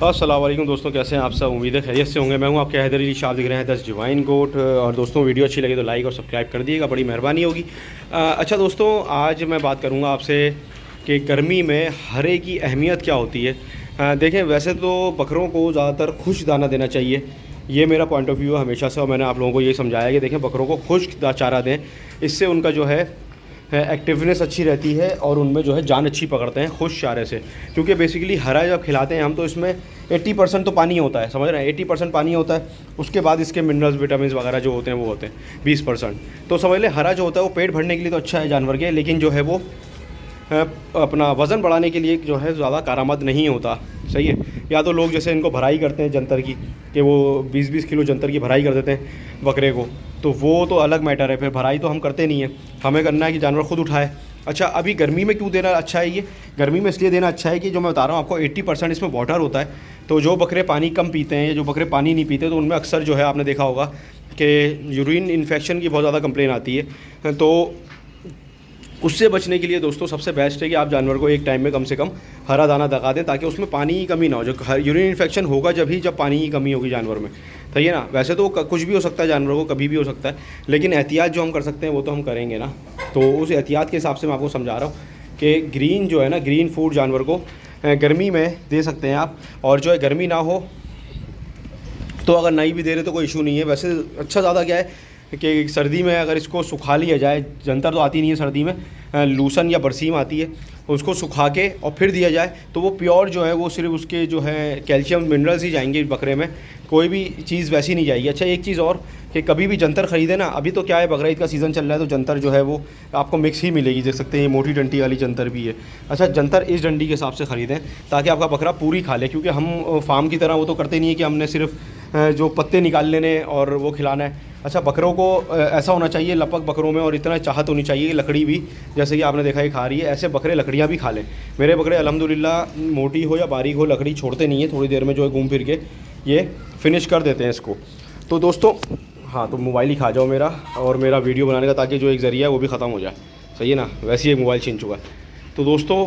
अस्सलाम वालेकुम दोस्तों, कैसे हैं आप सब। उम्मीद है खैरियत से होंगे। मैं हूं आपके हैदर अली शाह, दिख रहे हैं द डिवाइन गोट। और दोस्तों वीडियो अच्छी लगे तो लाइक और सब्सक्राइब कर दिएगा, बड़ी मेहरबानी होगी। अच्छा दोस्तों, आज मैं बात करूंगा आपसे कि गर्मी में हरे की अहमियत क्या होती है। देखें, वैसे तो बकरों को ज़्यादातर खुश्क दाना देना चाहिए, ये मेरा पॉइंट ऑफ व्यू है हमेशा से। और मैंने आप लोगों को ये समझाया कि देखें, बकरों को खुश्क चारा दें, इससे उनका जो है एक्टिवनेस अच्छी रहती है और उनमें जो है जान अच्छी पकड़ते हैं खुश चारे से। क्योंकि बेसिकली हरा जब खिलाते हैं हम तो इसमें 80% तो पानी होता है, समझ रहे हैं। 80% पानी होता है, उसके बाद इसके मिनरल्स विटामिन वगैरह जो होते हैं वो होते हैं 20%। तो समझ लें हरा जो होता है वो पेट भरने के लिए तो अच्छा है जानवर के, लेकिन जो है वो अपना वज़न बढ़ाने के लिए जो है ज़्यादा कारामद नहीं होता। सही है। या तो लोग जैसे इनको भराई करते हैं जंतर की, कि वो 20-20 किलो जंतर की भराई कर देते हैं बकरे को, तो वो तो अलग मैटर है। फिर भराई तो हम करते नहीं है, हमें करना है कि जानवर ख़ुद उठाए। अच्छा, अभी गर्मी में क्यों देना अच्छा है ये? गर्मी में इसलिए देना अच्छा है कि जो मैं बता रहा हूँ आपको 80% इसमें वाटर होता है। तो जो बकरे पानी कम पीते हैं या जो बकरे पानी नहीं पीते, तो उनमें अक्सर जो है आपने देखा होगा कि यूरिन इन्फेक्शन की बहुत ज़्यादा कंप्लेन आती है। तो उससे बचने के लिए दोस्तों सबसे बेस्ट है कि आप जानवर को एक टाइम में कम से कम हरा दाना दगा दें, ताकि उसमें पानी की कमी ना हो। जो यूरिन इन्फेक्शन होगा जब पानी की कमी होगी जानवर में, सही है ना। वैसे तो कुछ भी हो सकता है, जानवर को कभी भी हो सकता है, लेकिन एहतियात जो हम कर सकते हैं वो तो हम करेंगे ना। तो उस एहतियात के हिसाब से मैं आपको समझा रहा हूँ कि ग्रीन जो है ना, ग्रीन फूड जानवर को गर्मी में दे सकते हैं आप। और जो है गर्मी ना हो तो अगर नहीं भी दे रहे तो कोई इशू नहीं है। वैसे अच्छा ज़्यादा क्या है कि सर्दी में अगर इसको सुखा लिया जाए, जंतर तो आती नहीं है सर्दी में, लूसन या बरसीम आती है, उसको सुखा के और फिर दिया जाए तो वो प्योर जो है वो सिर्फ उसके जो है कैल्शियम मिनरल्स ही जाएंगे बकरे में, कोई भी चीज़ वैसी नहीं जाएगी। अच्छा, एक चीज़ और कि कभी भी जंतर ख़रीदे ना, अभी तो क्या है बकरा ईद का सीज़न चल रहा है, तो जंतर जो है वो आपको मिक्स ही मिलेगी, देख सकते हैं। मोटी डंडी वाली जंतर भी है। अच्छा, जंतर इस डंडी के हिसाब से ख़रीदें ताकि आपका बकरा पूरी खा ले, क्योंकि हम फार्म की तरह वो तो करते नहीं है कि हमने सिर्फ जो पत्ते निकाल लेने और वो खिलाना है। अच्छा, बकरों को ऐसा होना चाहिए लपक बकरों में, और इतना चाहत होनी चाहिए कि लकड़ी भी, जैसे कि आपने देखा ये खा रही है, ऐसे बकरे लकड़ियाँ भी खा लें। मेरे बकरे अल्हम्दुलिल्लाह मोटी हो या बारीक हो लकड़ी छोड़ते नहीं है, थोड़ी देर में जो है घूम फिर के ये फिनिश कर देते हैं इसको। तो दोस्तों, हाँ, तो मोबाइल ही खा जाओ मेरा और मेरा वीडियो बनाने का, ताकि जो एक ज़रिया है वो भी ख़त्म हो जाए, सही है ना। वैसे ही एक मोबाइल छीन चुका है। तो दोस्तों,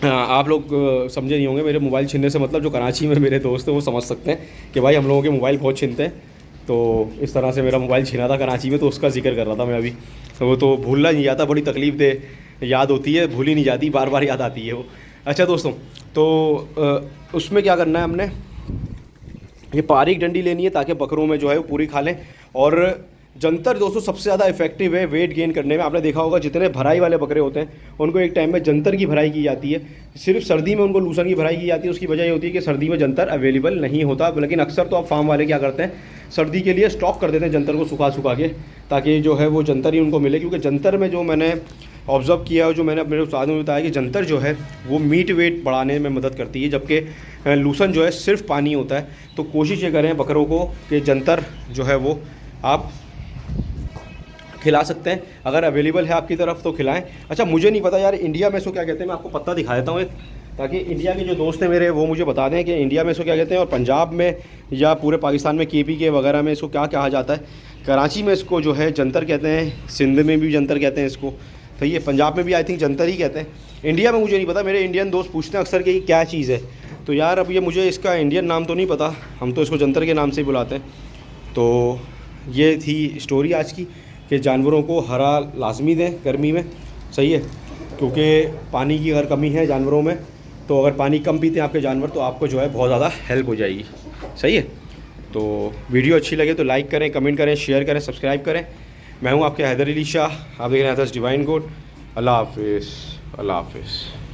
आप लोग समझे नहीं होंगे, मेरे मोबाइल छीनने से मतलब जो कराची में मेरे दोस्त हैं वो समझ सकते हैं कि भाई हम लोगों के मोबाइल बहुत छीनते हैं। तो इस तरह से मेरा मोबाइल छीना था कराची में, तो उसका जिक्र कर रहा था मैं अभी। तो वो तो भूलना नहीं जाता, बड़ी तकलीफ़ दे याद होती है, भूली नहीं जाती, बार बार याद आती है वो। अच्छा दोस्तों, तो उसमें क्या करना है, हमने ये बारीक डंडी लेनी है ताकि बकरों में जो है वो पूरी खा लें। और जंतर दोस्तों सबसे ज़्यादा इफेक्टिव है वेट गेन करने में। आपने देखा होगा जितने भराई वाले बकरे होते हैं उनको एक टाइम में जंतर की भराई की जाती है, सिर्फ सर्दी में उनको लूसन की भराई की जाती है। उसकी वजह ये होती है कि सर्दी में जंतर अवेलेबल नहीं होता, लेकिन अक्सर तो आप फार्म वाले क्या करते हैं, सर्दी के लिए स्टॉक कर देते हैं जंतर को सुखा के, ताकि जो है वो जंतर ही उनको मिले। क्योंकि जंतर में जो मैंने ऑब्ज़र्व किया और जो मैंने अपने उस्ताद में बताया कि जंतर जो है वो मीट वेट बढ़ाने में मदद करती है, जबकि लूसन जो है सिर्फ पानी होता है। तो कोशिश ये करें बकरों को कि जंतर जो है वो आप खिला सकते हैं, अगर अवेलेबल है आपकी तरफ तो खिलाएं। अच्छा, मुझे नहीं पता यार इंडिया में इसको क्या कहते हैं, मैं आपको पत्ता दिखा देता हूँ एक, ताकि इंडिया के जो दोस्त हैं मेरे वो मुझे बता दें कि इंडिया में इसको क्या कहते हैं, और पंजाब में या पूरे पाकिस्तान में केपी के वगैरह में इसको क्या कहा जाता है। कराची में इसको जो है जंतर कहते हैं, सिंध में भी जंतर कहते हैं इसको, तो ये पंजाब में भी आई थिंक जंतर ही कहते हैं। इंडिया में मुझे नहीं पता, मेरे इंडियन दोस्त पूछते हैं अक्सर कि क्या चीज़ है। तो यार अब ये मुझे इसका इंडियन नाम तो नहीं पता, हम तो इसको जंतर के नाम से ही बुलाते हैं। तो ये थी स्टोरी आज की कि जानवरों को हरा लाजमी दें गर्मी में, सही है। क्योंकि पानी की अगर कमी है जानवरों में, तो अगर पानी कम पीते हैं आपके जानवर तो आपको जो है बहुत ज़्यादा हेल्प हो जाएगी, सही है। तो वीडियो अच्छी लगे तो लाइक करें, कमेंट करें, शेयर करें, सब्सक्राइब करें। मैं हूँ आपके हैदर अली शाह, आप देख रहे हैं द डिवाइन गोट। अल्लाह हाफिज़, अल्लाह हाफिज़।